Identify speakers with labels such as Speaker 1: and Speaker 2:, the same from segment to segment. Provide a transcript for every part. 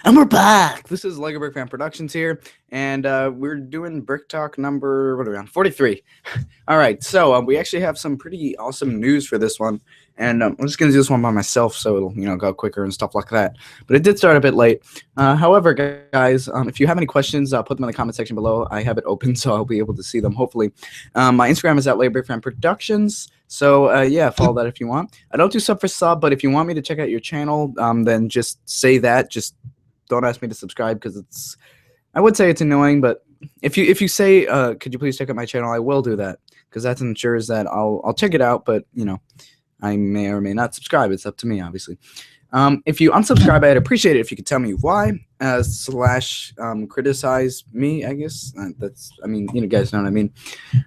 Speaker 1: And we're back. This is LEGOBrickFan Productions here, and we're doing BrickTalk number, what are we on? 43. All right, so we actually have some pretty awesome news for this one, and I'm just going to do this one by myself so it'll, go quicker and stuff like that. But it did start a bit late. However, guys, if you have any questions, put them in the comment section below. I have it open, so I'll be able to see them, hopefully. My Instagram is at LEGOBrickFan Productions. So, yeah, follow that if you want. I don't do sub for sub, but if you want me to check out your channel, then just say that. Just don't ask me to subscribe because I would say it's annoying, but if you say, could you please check out my channel, I will do that because that ensures that I'll check it out, but, I may or may not subscribe. It's up to me, obviously. If you unsubscribe, I'd appreciate it if you could tell me why, / criticize me, I guess. You guys know what I mean.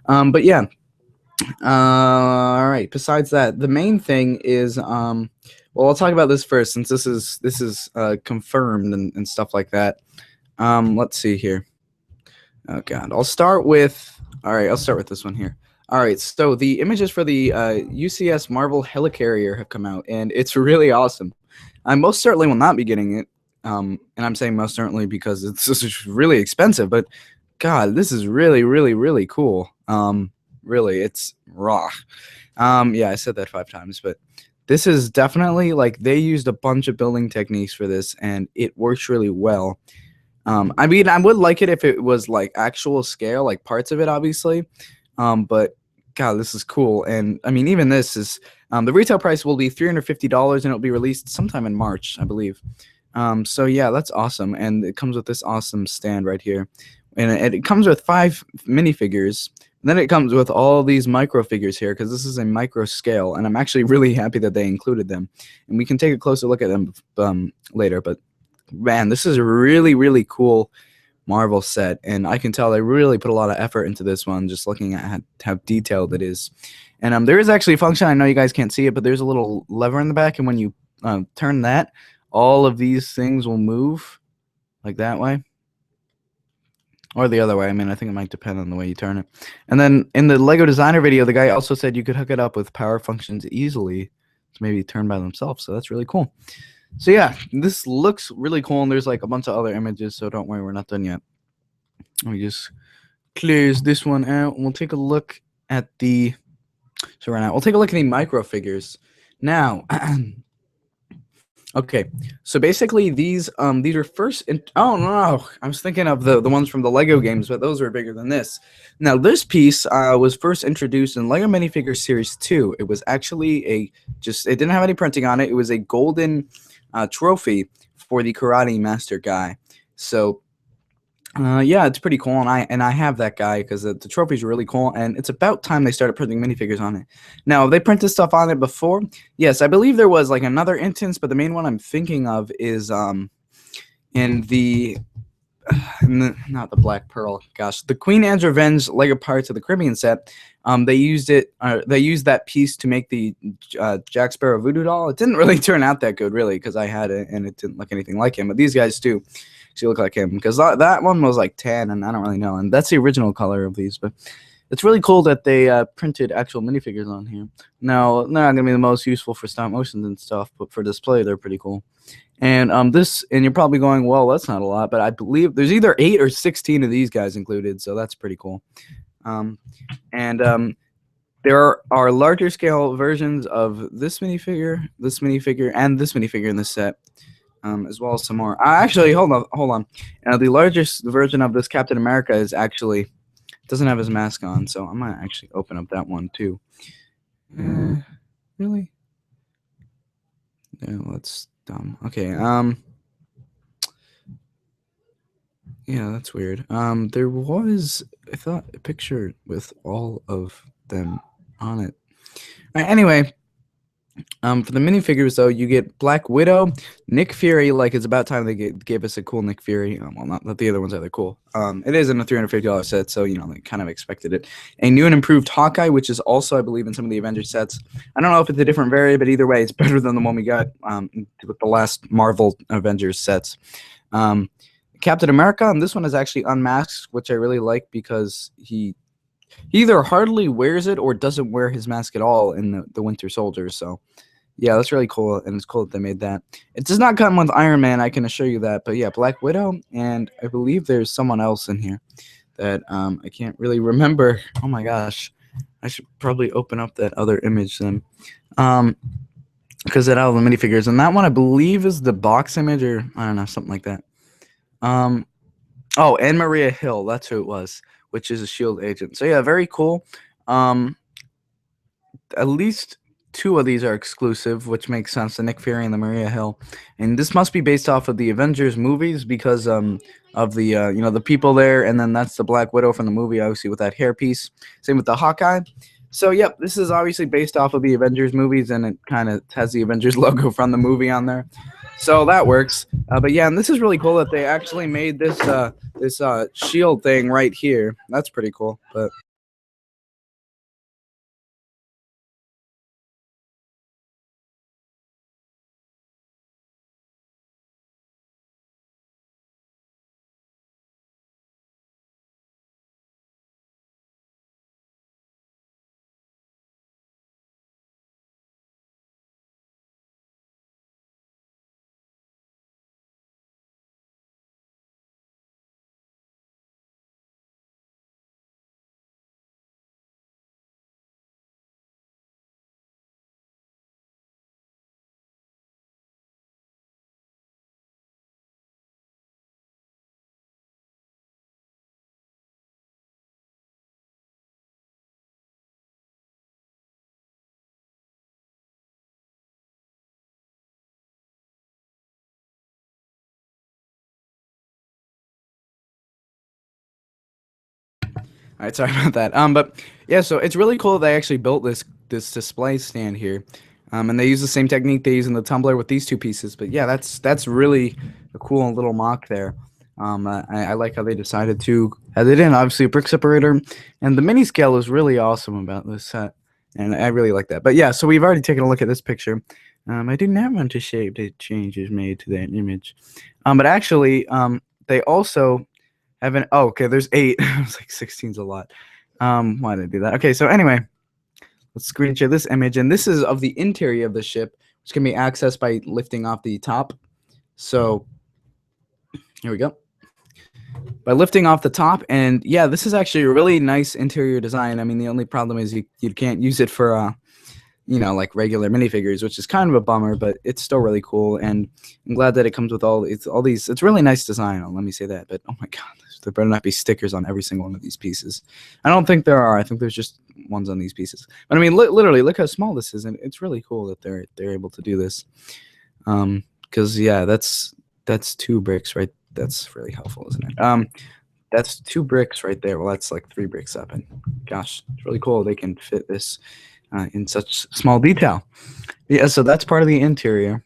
Speaker 1: But yeah. All right. Besides that, the main thing is, well, I'll talk about this first since this is confirmed and stuff like that. Let's see here. Oh God, I'll start with this one here. All right, so the images for the UCS Marvel Helicarrier have come out, and it's really awesome. I most certainly will not be getting it, and I'm saying most certainly because it's really expensive. But God, this is really, really, really cool. Really, it's raw. Yeah, I said that 5 times, but this is definitely, like, they used a bunch of building techniques for this, and it works really well. I mean, I would like it if it was, like, actual scale, like, parts of it, obviously. But, God, this is cool. And, I mean, even this is, the retail price will be $350, and it'll be released sometime in March, I believe. So, yeah, that's awesome. And it comes with this awesome stand right here. And it comes with 5 minifigures. And then it comes with all these micro figures here because this is a micro scale, and I'm actually really happy that they included them. And we can take a closer look at them later. But man, this is a really, really cool Marvel set, and I can tell they really put a lot of effort into this one. Just looking at how detailed it is, and there is actually a function. I know you guys can't see it, but there's a little lever in the back, and when you turn that, all of these things will move like that way. Or the other way. I mean, I think it might depend on the way you turn it. And then in the Lego designer video, the guy also said you could hook it up with power functions easily to maybe turn by themselves. So that's really cool. So yeah, this looks really cool. And there's like a bunch of other images. So don't worry, we're not done yet. Let me just close this one out. And we'll take a look at the... So right now, we'll take a look at the micro figures. Now... Okay, so basically these were first oh no, I was thinking of the ones from the Lego games, but those were bigger than this. Now this piece was first introduced in Lego Minifigure Series 2. It was actually it didn't have any printing on it. It was a golden trophy for the Karate Master guy. So yeah, it's pretty cool, and I have that guy because the trophy's really cool, and it's about time they started printing minifigures on it. Now, have they printed stuff on it before? Yes, I believe there was like another instance, but the main one I'm thinking of is in the not the Black Pearl, gosh, the Queen Anne's Revenge Lego Pirates of the Caribbean set. They used that piece to make the Jack Sparrow voodoo doll. It didn't really turn out that good, really, because I had it and it didn't look anything like him. But these guys do. She look like him because that one was like tan, and I don't really know, and that's the original color of these. But it's really cool that they printed actual minifigures on here. Now they're not gonna be the most useful for stop motions and stuff, but for display they're pretty cool. And and you're probably going, well, that's not a lot, but I believe there's either 8 or 16 of these guys included, so that's pretty cool. There are larger scale versions of this minifigure, and this minifigure in this set. As well as some more. Actually, hold on. The largest version of this Captain America is actually doesn't have his mask on, so I might actually open up that one too. Really? Yeah, that's dumb. Okay. Yeah, that's weird. There was, I thought, a picture with all of them on it. All right, anyway. For the minifigures, though, you get Black Widow, Nick Fury. Like, it's about time they gave us a cool Nick Fury. Well, not that the other ones are that cool. It is in a $350 set, so, they kind of expected it. A new and improved Hawkeye, which is also, I believe, in some of the Avengers sets. I don't know if it's a different variant, but either way, it's better than the one we got with the last Marvel Avengers sets. Captain America, and this one is actually unmasked, which I really like because he either hardly wears it or doesn't wear his mask at all in the Winter Soldier. So Yeah, that's really cool, and it's cool that they made that. It does not come with Iron Man, I can assure you that. But yeah, Black Widow, and I believe there's someone else in here that I can't really remember. Oh my gosh, I should probably open up that other image then, because it out of the minifigures, and that one I believe is the box image, or I don't know, something like that. Oh, and Maria Hill, that's who it was, which is a Shield agent. So yeah, very cool. At least 2 of these are exclusive, which makes sense, the Nick Fury and the Maria Hill. And this must be based off of the Avengers movies because of the you know, the people there, and then that's the Black Widow from the movie, obviously, with that hairpiece. Same with the Hawkeye. So yep, this is obviously based off of the Avengers movies, and it kind of has the Avengers logo from the movie on there. So that works. But yeah, and this is really cool that they actually made this shield thing right here. That's pretty cool. But all right, sorry about that. But yeah, so it's really cool they actually built this display stand here, and they use the same technique they use in the tumbler with these 2 pieces. But yeah, that's really a cool little mock there. I like how they decided to add it in. Obviously, a brick separator, and the mini scale is really awesome about this set, and I really like that. But yeah, so we've already taken a look at this picture. I did not want to save the changes made to that image, but actually, they also have an okay, there's 8. I was like 16's a lot. Why did I do that? Okay, so anyway, let's screen share this image, and this is of the interior of the ship, which can be accessed by lifting off the top. So here we go. By lifting off the top, and yeah, this is actually a really nice interior design. I mean, the only problem is you can't use it for you know, like regular minifigures, which is kind of a bummer, but it's still really cool. And I'm glad that it comes with all these. It's really nice design. Let me say that. But oh my god, there better not be stickers on every single one of these pieces. I don't think there are. I think there's just ones on these pieces. But I mean, literally, look how small this is, and it's really cool that they're able to do this. Because yeah, that's 2 bricks, right? That's really helpful, isn't it? That's 2 bricks right there. Well, that's like 3 bricks up, and gosh, it's really cool they can fit this in such small detail. Yeah, so that's part of the interior.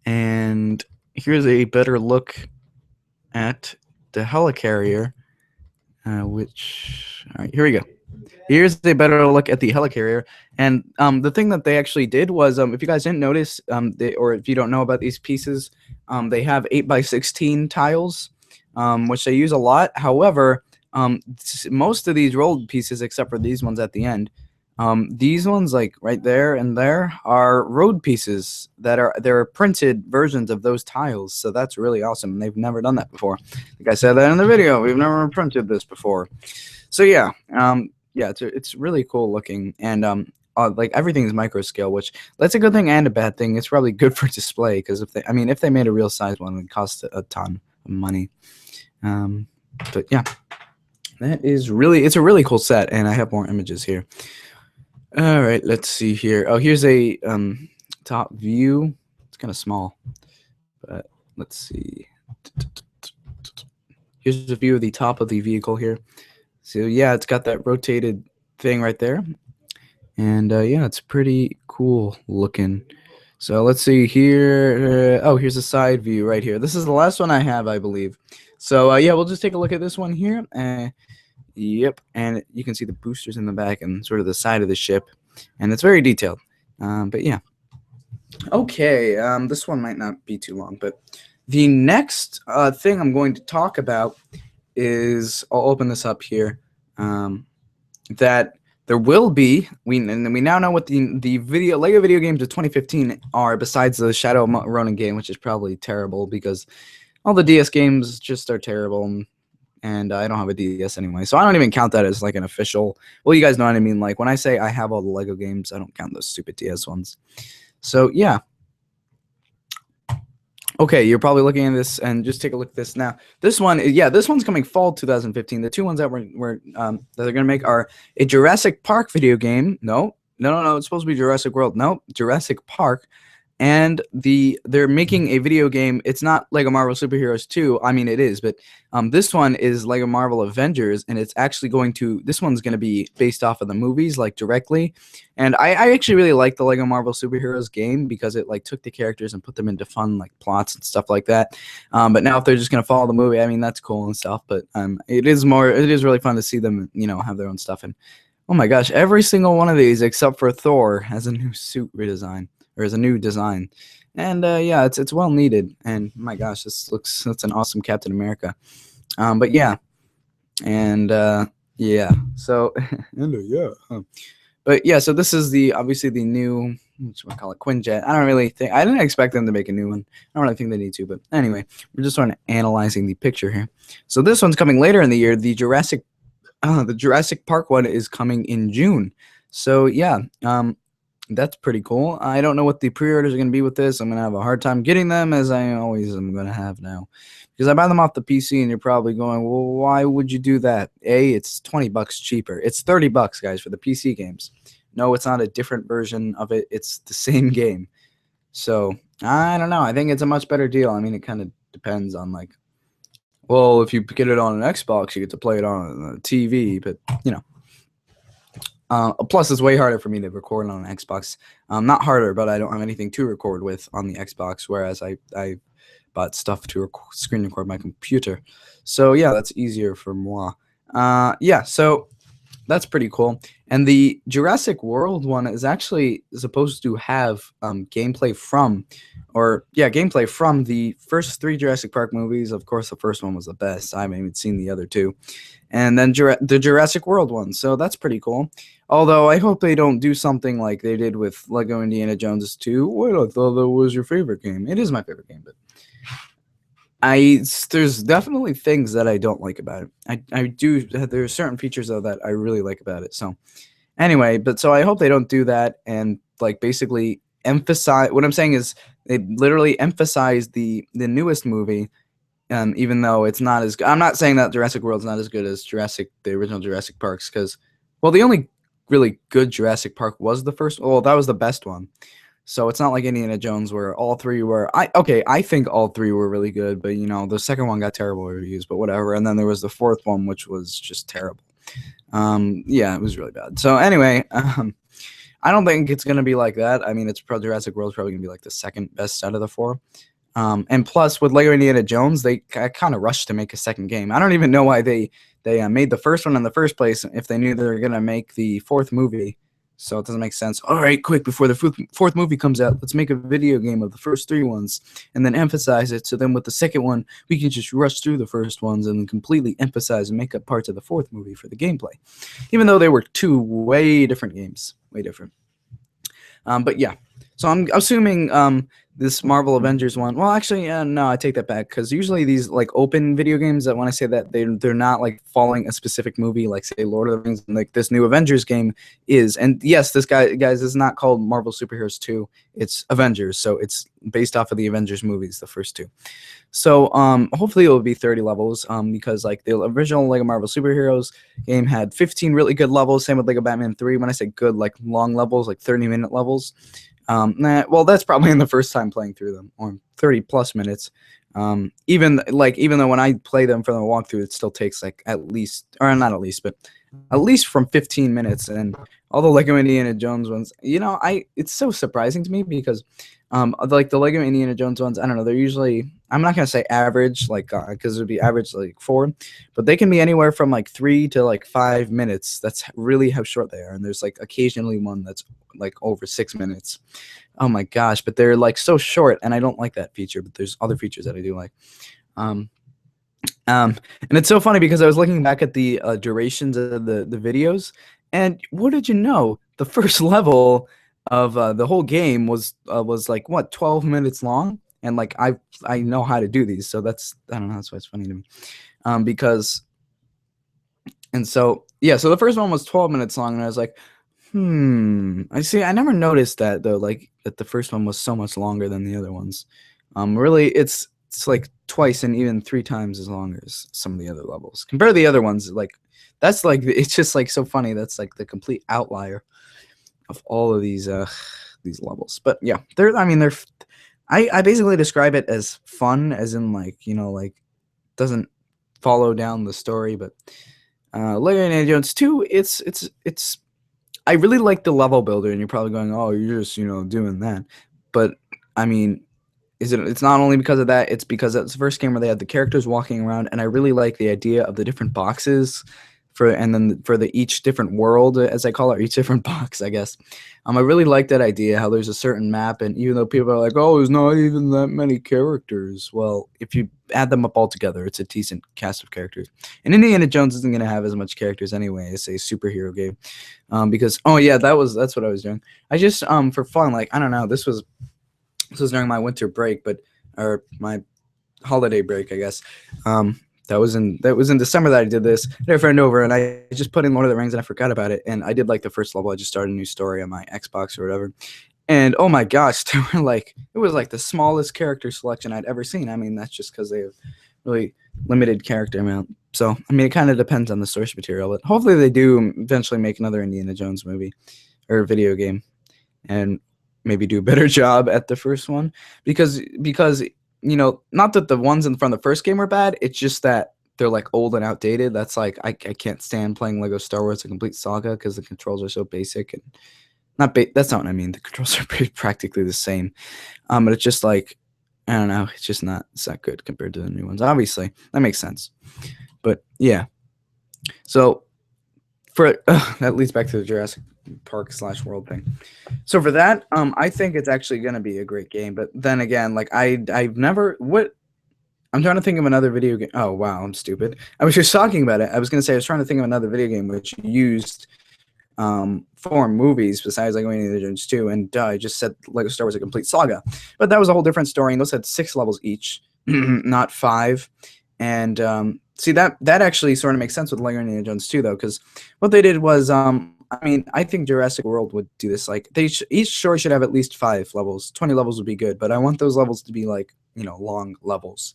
Speaker 1: And here's a better look at the Helicarrier, which, all right, here we go. Here's a better look at the Helicarrier. And the thing that they actually did was, if you guys didn't notice, or if you don't know about these pieces, they have 8x16 tiles, which they use a lot. However, most of these rolled pieces, except for these ones at the end, these ones, like right there and there, are road pieces they're printed versions of those tiles. So that's really awesome. They've never done that before. Like I said that in the video, we've never printed this before. So yeah, yeah, it's really cool looking, and like everything's micro scale, which that's a good thing and a bad thing. It's probably good for display because if they made a real size one, it would cost a ton of money. But yeah, it's a really cool set, and I have more images here. All right, let's see here. Oh, here's a top view. It's kind of small, but let's see. Here's a view of the top of the vehicle here. So yeah, it's got that rotated thing right there, and yeah, it's pretty cool looking. So let's see here. Oh, here's a side view right here. This is the last one I have, I believe. So yeah, we'll just take a look at this one here. Yep, and you can see the boosters in the back and sort of the side of the ship, and it's very detailed. But yeah, okay. This one might not be too long, but the next thing I'm going to talk about is, I'll open this up here. That there will be, we now know what the Lego video games of 2015 are, besides the Shadow Ronin game, which is probably terrible because all the DS games just are terrible, and I don't have a DS anyway, so I don't even count that as like an official. Well, you guys know what I mean. Like when I say I have all the Lego games, I don't count those stupid DS ones. So yeah. Okay, you're probably looking at this, and just take a look at this now. This one, yeah, this one's coming fall 2015. The two ones that that they're gonna make are a Jurassic Park video game. No, it's supposed to be Jurassic World. No, Jurassic Park, and they're making a video game. It's not Lego Marvel Superheroes 2. I mean, it is, but this one is Lego Marvel Avengers, and it's actually this one's gonna be based off of the movies, like directly. And I actually really like the Lego Marvel Superheroes game because it like took the characters and put them into fun like plots and stuff like that. But now if they're just gonna follow the movie, I mean that's cool and stuff. But it is really fun to see them, have their own stuff. And oh my gosh, every single one of these except for Thor has a new suit redesign, or is a new design. And yeah, it's well needed. And my gosh, that's an awesome Captain America. But yeah, and yeah, so But yeah, so this is obviously the new, Quinjet. I didn't expect them to make a new one. I don't really think they need to, but anyway, we're just sort of analyzing the picture here. So this one's coming later in the year. The Jurassic Park one is coming in June. So yeah, that's pretty cool. I don't know what the pre-orders are going to be with this. I'm going to have a hard time getting them, as I always am going to have now. Because I buy them off the PC, and you're probably going, well, why would you do that? It's $20 cheaper. It's $30, guys, for the PC games. No, it's not a different version of it. It's the same game. So, I don't know. I think it's a much better deal. I mean, it kind of depends on, like, well, if you get it on an Xbox, you get to play it on a TV. But, plus, it's way harder for me to record on an Xbox. Not harder, but I don't have anything to record with on the Xbox, whereas I bought stuff to screen record my computer. So yeah, that's easier for moi. Yeah, so that's pretty cool. And the Jurassic World one is actually supposed to have gameplay from the first 3 Jurassic Park movies. Of course, the first one was the best. I haven't even seen the other 2. And then the Jurassic World one. So that's pretty cool. Although I hope they don't do something like they did with Lego Indiana Jones 2. Well, I thought that was your favorite game. It is my favorite game, but there's definitely things that I don't like about it. There are certain features though that I really like about it. So anyway, so I hope they don't do that and like basically emphasize. What I'm saying is they literally emphasize the newest movie, even though it's not as good. I'm not saying that Jurassic World's not as good as the original Jurassic Parks, because well, the only really good Jurassic Park was the first. Well, that was the best one. So it's not like Indiana Jones where all 3 were. I think all 3 were really good, but the second one got terrible reviews, but whatever. And then there was the 4th one, which was just terrible. Yeah, it was really bad. So anyway, I don't think it's gonna be like that. I mean, Jurassic World's probably gonna be like the second best out of the 4. And plus, with Lego Indiana Jones, they kind of rushed to make a second game. I don't even know why they made the first one in the first place if they knew they were gonna make the 4th movie. So it doesn't make sense. All right, quick, before the 4th movie comes out, let's make a video game of the first 3 ones and then emphasize it. So then with the second one, we can just rush through the first ones and completely emphasize and make up parts of the 4th movie for the gameplay. Even though they were 2 way different games. Way different. But yeah. So I'm assuming this Marvel Avengers one. Well, actually, no, I take that back, because usually these like open video games, that when I say that they're not like following a specific movie, like say Lord of the Rings, and like this new Avengers game is. And yes, this guys is not called Marvel Superheroes 2. It's Avengers, so it's based off of the Avengers movies, the first 2. So hopefully it will be 30 levels, because like the original Lego Marvel Superheroes game had 15 really good levels. Same with Lego Batman 3. When I say good, like long levels, like 30-minute levels. Well, that's probably in the first time playing through them, or 30+ minutes. Even though when I play them for the walkthrough, it still takes like at least from 15 minutes. And all the Lego Indiana Jones ones, it's so surprising to me, because like the Lego Indiana Jones ones, I don't know, they're usually, I'm not gonna say average, like because it would be average like 4, but they can be anywhere from like 3 to like 5 minutes. That's really how short they are. And there's like occasionally one that's like over 6 minutes. Oh my gosh, but they're like so short, and I don't like that feature, but there's other features that I do like. And it's so funny because I was looking back at the durations of the videos, And what did you know? The first level of the whole game was like what 12 minutes long, and like I know how to do these, so that's I don't know, that's why it's funny to me, because and so yeah, so the first one was 12 minutes long, and I was like, I see. I never noticed that though, like that the first one was so much longer than the other ones. Really, it's like twice and even 3 times as long as some of the other levels. Compare the other ones, like that's like it's just like so funny. That's like the complete outlier of all of these levels. But yeah, they're. I mean, they're. I basically describe it as fun, as in like like doesn't follow down the story, but Lego Indiana Jones 2, it's I really like the level builder, and you're probably going, "Oh, you're just, doing that." But I mean, it's not only because of that, it's because it's the first game where they had the characters walking around, and I really like the idea of the different boxes and then for the each different world, as I call it, or each different box, I guess. I really like that idea, how there's a certain map, and even though people are like, "Oh, there's not even that many characters," well, if you add them up all together, it's a decent cast of characters. And Indiana Jones isn't going to have as much characters anyway as a superhero game, because oh yeah, that's what I was doing. I just for fun, like I don't know, this was during my winter break, or my holiday break, I guess. That was in December that I did this. I had a friend over, and I just put in Lord of the Rings, and I forgot about it. And I did like the first level. I just started a new story on my Xbox or whatever. And oh my gosh, it was like the smallest character selection I'd ever seen. I mean, that's just because they have really limited character amount. So I mean, it kind of depends on the source material, but hopefully they do eventually make another Indiana Jones movie or video game, and maybe do a better job at the first one, because not that the ones in front of the first game were bad, it's just that they're like old and outdated. That's like I can't stand playing Lego Star Wars: A Complete Saga because the controls are so basic, and that's not what I mean. The controls are practically the same, but it's just like I don't know, it's not good compared to the new ones. Obviously, that makes sense, but yeah. So that leads back to the Jurassic Park / World thing. So for that, I think it's actually gonna be a great game. But then again, like I've never I'm trying to think of another video game. Oh wow, I'm stupid. I was just talking about it. I was gonna say I was trying to think of another video game which used for movies besides Lego Indiana Jones 2, and I just said Lego Star Wars: A Complete Saga. But that was a whole different story, and those had 6 levels each, not 5. And see, that actually sort of makes sense with Lego Indiana Jones 2, though, because what they did was, I mean, I think Jurassic World would do this. Like, each story should have at least 5 levels. 20 levels would be good, but I want those levels to be like, long levels.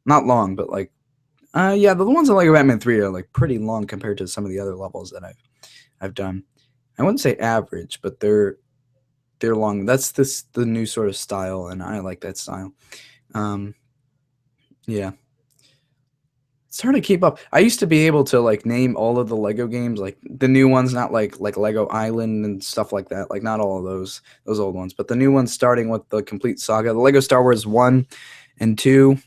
Speaker 1: Not long, but like, yeah, the ones in Lego Batman 3 are like pretty long compared to some of the other levels that I've done. I wouldn't say average, but they're long. That's the new sort of style, and I like that style. Yeah. It's hard to keep up. I used to be able to like name all of the Lego games, like the new ones, not like Lego Island and stuff like that. Like not all of those old ones, but the new ones, starting with the complete saga, the Lego Star Wars 1 and 2.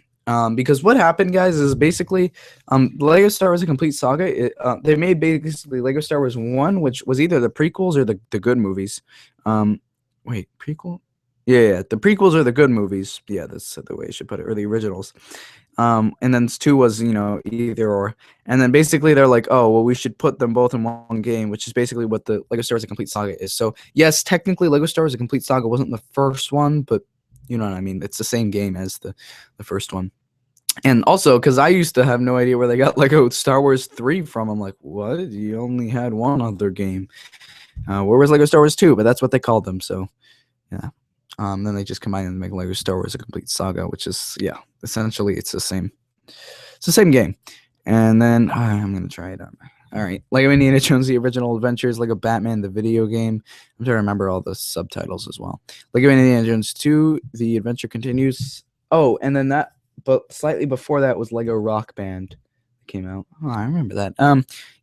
Speaker 1: Because what happened, guys, is basically Lego Star Wars: A Complete Saga. They made basically Lego Star Wars 1, which was either the prequels or the good movies. Wait, prequel? Yeah, the prequels are the good movies. Yeah, that's the way I should put it, or the originals. And then 2 was, either or. And then basically they're like, oh, well, we should put them both in one game, which is basically what the Lego Star Wars: A Complete Saga is. So yes, technically Lego Star Wars: A Complete Saga wasn't the first one, but you know what I mean? It's the same game as the first one. And also, because I used to have no idea where they got Lego Star Wars 3 from. I'm like, what? You only had one other game. Where was Lego Star Wars 2? But that's what they called them. So, yeah. Then they just combined and make Lego Star Wars: A Complete Saga, which is, yeah, essentially it's the same. It's the same game. And then I'm gonna try it out. All right, Lego Indiana Jones: The Original Adventures, Lego Batman: The Video Game. I'm trying to remember all the subtitles as well. Lego Indiana Jones 2: The Adventure Continues. Oh, and then but slightly before that was Lego Rock Band. Came out. Oh, I remember that.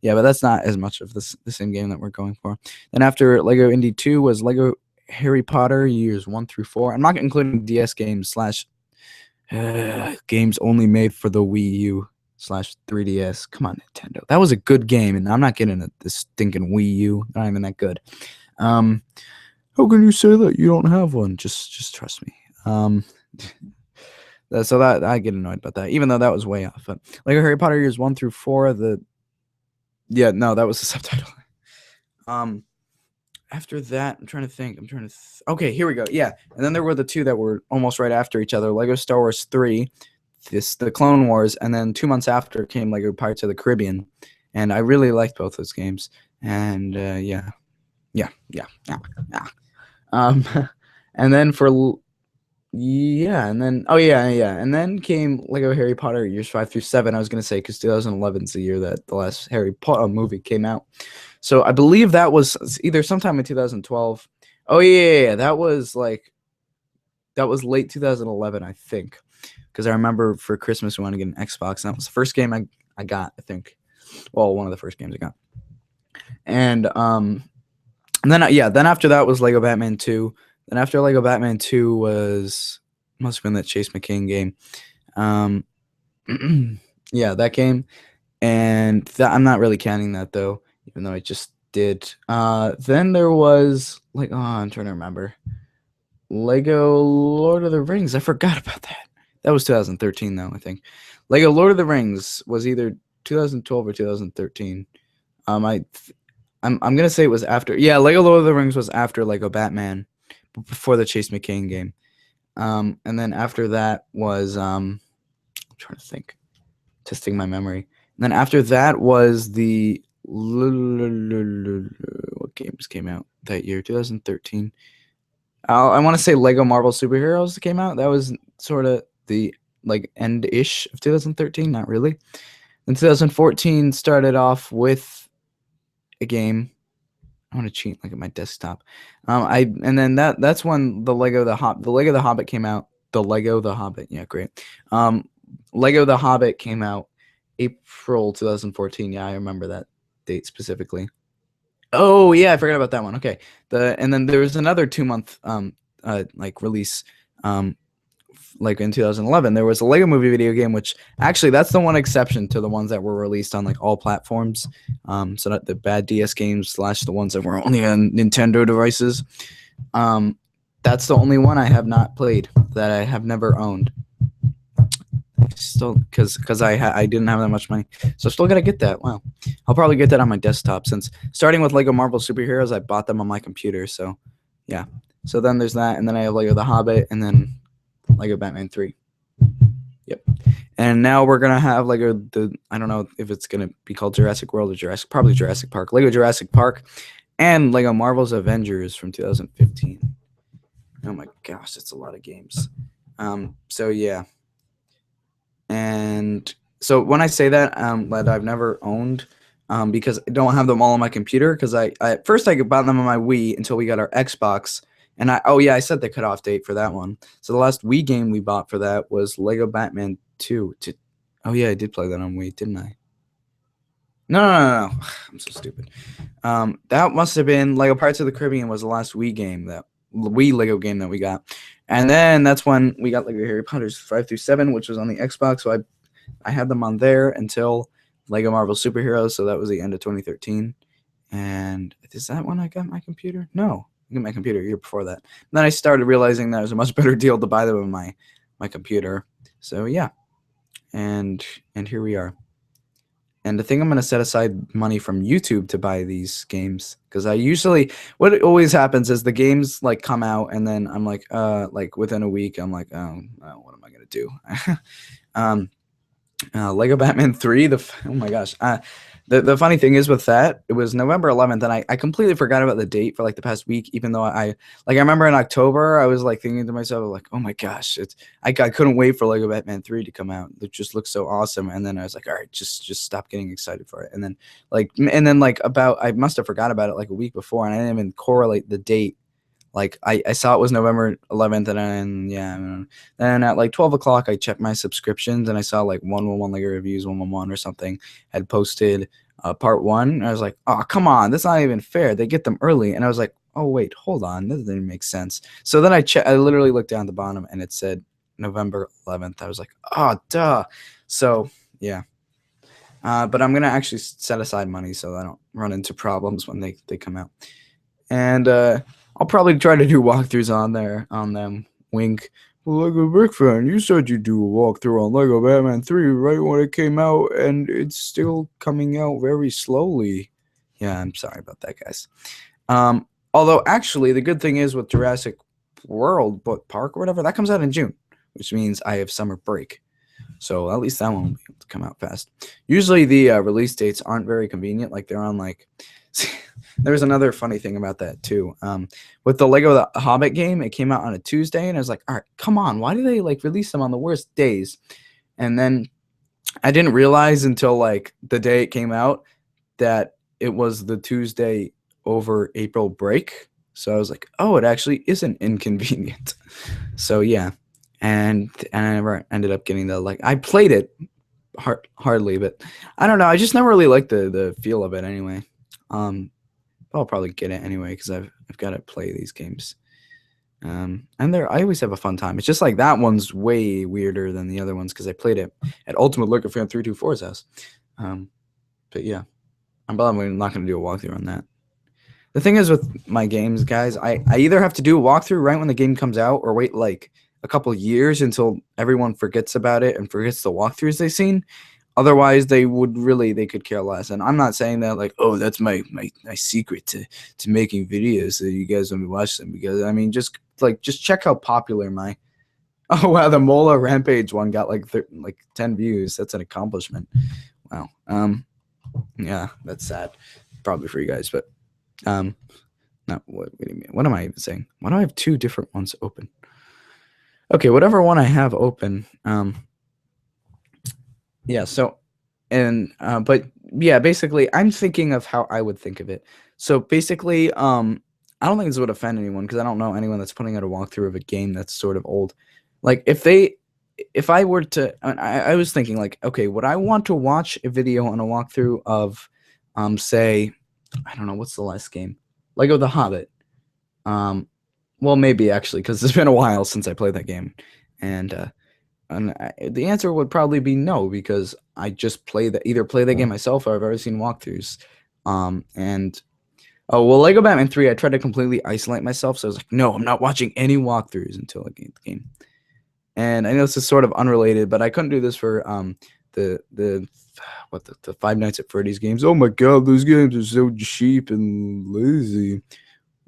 Speaker 1: Yeah, but that's not as much of the same game that we're going for. Then after Lego Indy 2 was Lego Harry Potter years 1 through 4. I'm not including DS games / games only made for the Wii U / 3DS. Come on, Nintendo. That was a good game, and I'm not getting this stinking Wii U. Not even that good. How can you say that? You don't have one. Just trust me. So that I get annoyed about that, even though that was way off. But Lego Harry Potter years 1 through 4. Yeah, no, that was the subtitle. After that, I'm trying to think. Okay, here we go. Yeah, and then there were the two that were almost right after each other: Lego Star Wars 3, the Clone Wars, and then 2 months after came Lego Pirates of the Caribbean, and I really liked both those games. And yeah, yeah, yeah, yeah, yeah. Um, and then yeah, and then and then came Lego Harry Potter years 5 through 7. I was gonna say because 2011 is the year that the last Harry Potter movie came out. So I believe that was either sometime in 2012. Oh yeah, that was late 2011, I think, because I remember for Christmas we wanted to get an Xbox, and that was the first game I got, I think. Well, one of the first games I got. And then after that was Lego Batman 2. Then after Lego Batman 2 must have been that Chase McCain game. Yeah, that game. And I'm not really counting that though, even though I just did. Then there was I'm trying to remember. Lego Lord of the Rings. I forgot about that. That was 2013 though, I think. Lego Lord of the Rings was either 2012 or 2013. I'm gonna say it was after. Yeah, Lego Lord of the Rings was after Lego Batman, before the Chase McCain game. And then after that was I'm trying to think, testing my memory. And then after that was the what games came out that year? 2013. I want to say Lego Marvel Superheroes came out. That was sort of the end-ish of 2013. Not really. Then 2014 started off with a game. I want to cheat at my desktop. And then that's when the Lego the Hobbit came out. The Lego the Hobbit, yeah, great. Lego the Hobbit came out April 2014. Yeah, I remember that date specifically. Oh yeah, I forgot about that one. Okay, and then there was another 2-month release. In 2011, there was a Lego Movie video game, which actually that's the one exception to the ones that were released on all platforms. So that the bad DS games / the ones that were only on Nintendo devices. That's the only one I have not played, that I have never owned. Still, because I didn't have that much money, so I still gotta get that. Wow, I'll probably get that on my desktop, since starting with Lego Marvel Superheroes, I bought them on my computer. So yeah, so then there's that, and then I have Lego the Hobbit, and then Lego Batman 3. Yep. And now we're gonna have Lego I don't know if it's gonna be called Jurassic World or probably Jurassic Park. Lego Jurassic Park, and Lego Marvel's Avengers from 2015. Oh my gosh, that's a lot of games. So yeah. And so when I say that I've never owned, because I don't have them all on my computer, because I at first I bought them on my Wii until we got our Xbox. And I said the cutoff date for that one. So the last Wii game we bought for that was Lego Batman 2. Oh yeah, I did play that on Wii, didn't I? No. I'm so stupid. That must have been Lego Pirates of the Caribbean was the last Wii game, that Wii Lego game that we got. And then that's when we got Lego Harry Potter's 5 through 7, which was on the Xbox. So I had them on there until Lego Marvel Superheroes. So that was the end of 2013. And is that when I got my computer? No. Get my computer a year before that. And then I started realizing that it was a much better deal to buy them on my computer. So yeah, and here we are. And I think I'm gonna set aside money from YouTube to buy these games, because what always happens is the games come out, and then I'm within a week I'm like, oh, what am I gonna do? Lego Batman 3. Oh my gosh. The funny thing is with that, it was November 11th, and I completely forgot about the date for the past week, even though I remember in October I was thinking to myself oh my gosh, I couldn't wait for Lego Batman 3 to come out. It just looks so awesome. And then I was like, all right, just stop getting excited for it. And then I must have forgot about it a week before, and I didn't even correlate the date. I saw it was November 11th, and then at 12 o'clock I checked my subscriptions, and I saw 111 Lego Reviews 111 or something had posted part 1, and I was like, oh come on, that's not even fair, they get them early. And I was like, oh wait, hold on, that doesn't even make sense. So then I literally looked down at the bottom, and it said November 11th. I was like, oh duh. So yeah, but I'm gonna actually set aside money so I don't run into problems when they come out. And I'll probably try to do walkthroughs on them. Wink. Well, LEGOBrickFan, you said you'd do a walkthrough on Lego Batman 3 right when it came out, and it's still coming out very slowly. Yeah, I'm sorry about that, guys. Although actually, the good thing is with Jurassic World Park or whatever, that comes out in June, which means I have summer break. So at least that one will be able to come out fast. Usually the release dates aren't very convenient. Like they're on like. There's another funny thing about that too. With the Lego the Hobbit game, it came out on a Tuesday, and I was like, all right, come on, why do they like release them on the worst days? And then I didn't realize until like the day it came out that it was the Tuesday over April break. So I was like, oh, it actually isn't inconvenient. So yeah, and I never ended up getting the like. I played it hardly, but I don't know. I just never really liked the feel of it anyway. I'll probably get it anyway because I've got to play these games. And I always have a fun time. It's just like that one's way weirder than the other ones because I played it at Ultimate LEGOBrickFan 324's house. But yeah, I'm probably not going to do a walkthrough on that. The thing is with my games, guys, I either have to do a walkthrough right when the game comes out or wait like a couple years until everyone forgets about it and forgets the walkthroughs they've seen. Otherwise, they could care less. And I'm not saying that like, oh, that's my secret to making videos so you guys when we watch them. Because I mean, just check how popular my oh wow, the Mola Rampage one got like 10 views. That's an accomplishment. Wow. Yeah, that's sad, probably for you guys, but no. What do you mean? What am I even saying? Why do I have two different ones open? Okay, whatever one I have open. Yeah, so but yeah, basically I'm thinking of how I would think of it. So basically, I don't think this would offend anyone because I don't know anyone that's putting out a walkthrough of a game that's sort of old. Like if I were to I was thinking like, okay, would I want to watch a video on a walkthrough of say, I don't know, what's the last game? Lego the Hobbit. Well, maybe actually because it's been a while since I played that game. And the answer would probably be no, because I just either play the game myself or I've already seen walkthroughs. And oh well, Lego Batman 3, I tried to completely isolate myself, so I was like, no, I'm not watching any walkthroughs until I get the game. And I know this is sort of unrelated, but I couldn't do this for the Five Nights at Freddy's games. Oh my god, those games are so cheap and lazy.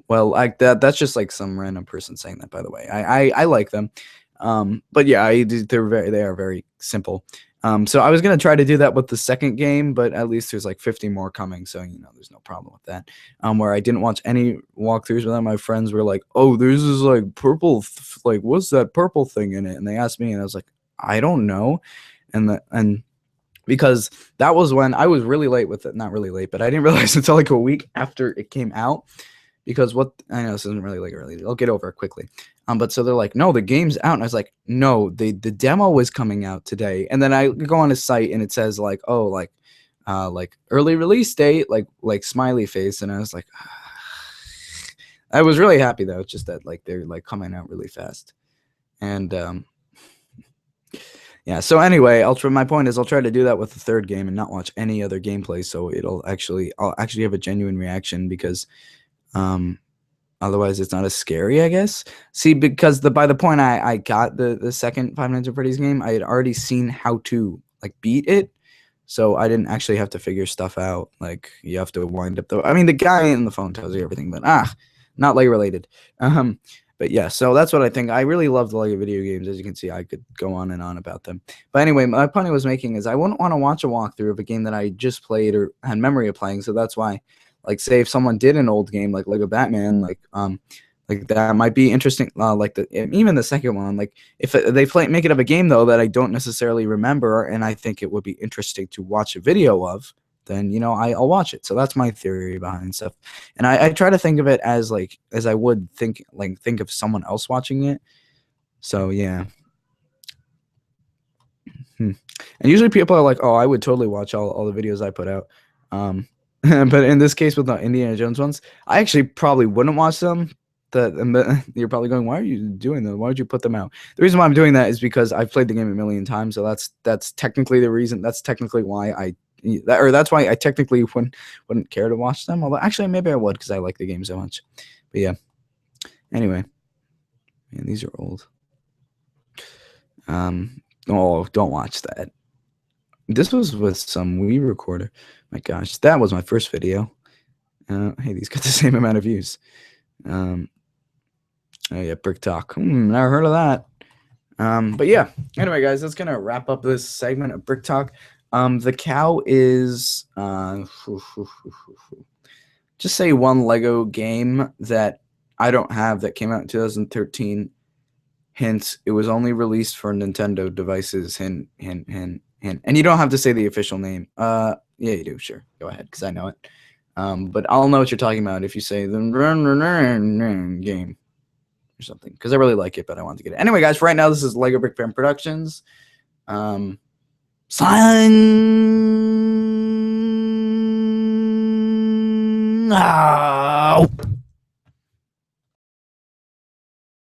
Speaker 1: Well, like that's just like some random person saying that, by the way. I like them. But yeah, they are very simple. So I was gonna try to do that with the second game, but at least there's like 50 more coming, so you know there's no problem with that. Where I didn't watch any walkthroughs, but then my friends were like, "Oh, there's this like purple, like what's that purple thing in it?" And they asked me, and I was like, "I don't know," and because that was when I was really late with it, not really late, but I didn't realize until like a week after it came out. Because I know this isn't really like related. I'll get over it quickly. But so they're like, no, the game's out. And I was like, no, the demo was coming out today. And then I go on his site and it says like, oh, like early release date, like smiley face. And I was like, I was really happy though. It's just that like they're like coming out really fast. And yeah. So anyway, my point is I'll try to do that with the third game and not watch any other gameplay. So I'll actually have a genuine reaction because otherwise it's not as scary, I guess. See, because by the point I got the second Five Nights at Freddy's game, I had already seen how to like beat it, so I didn't actually have to figure stuff out. Like you have to wind up I mean, the guy in the phone tells you everything, but not Lego related. But yeah, so that's what I think. I really love the Lego video games. As you can see, I could go on and on about them. But anyway, my point I was making is I wouldn't want to watch a walkthrough of a game that I just played or had memory of playing. So that's why, like, say if someone did an old game like Lego Batman, like that might be interesting. Like even the second one, like if they make it of a game though that I don't necessarily remember, and I think it would be interesting to watch a video of, then you know I'll watch it. So that's my theory behind stuff, and I try to think of it as like as I would think of someone else watching it. So yeah. And usually people are like, oh, I would totally watch all the videos I put out. But in this case with the Indiana Jones ones, I actually probably wouldn't watch them. You're probably going, why are you doing that? Why would you put them out? The reason why I'm doing that is because I've played the game a million times, so that's technically the reason. That's technically why that's why I technically wouldn't care to watch them. Although actually maybe I would because I like the game so much. But yeah. Anyway, man, these are old. Oh, don't watch that. This was with some Wii recorder. My gosh, that was my first video. Hey, these got the same amount of views. Oh yeah, BrickTalk. Never heard of that. But yeah, anyway, guys, that's gonna wrap up this segment of BrickTalk. The cow is just say one Lego game that I don't have that came out in 2013. Hint, it was only released for Nintendo devices. Hint, hint, hint, hint. And you don't have to say the official name. Yeah, you do. Sure, go ahead, because I know it. But I'll know what you're talking about if you say the game or something, because I really like it, but I want to get it. Anyway, guys, for right now, this is LEGOBrickFan Productions. Sign.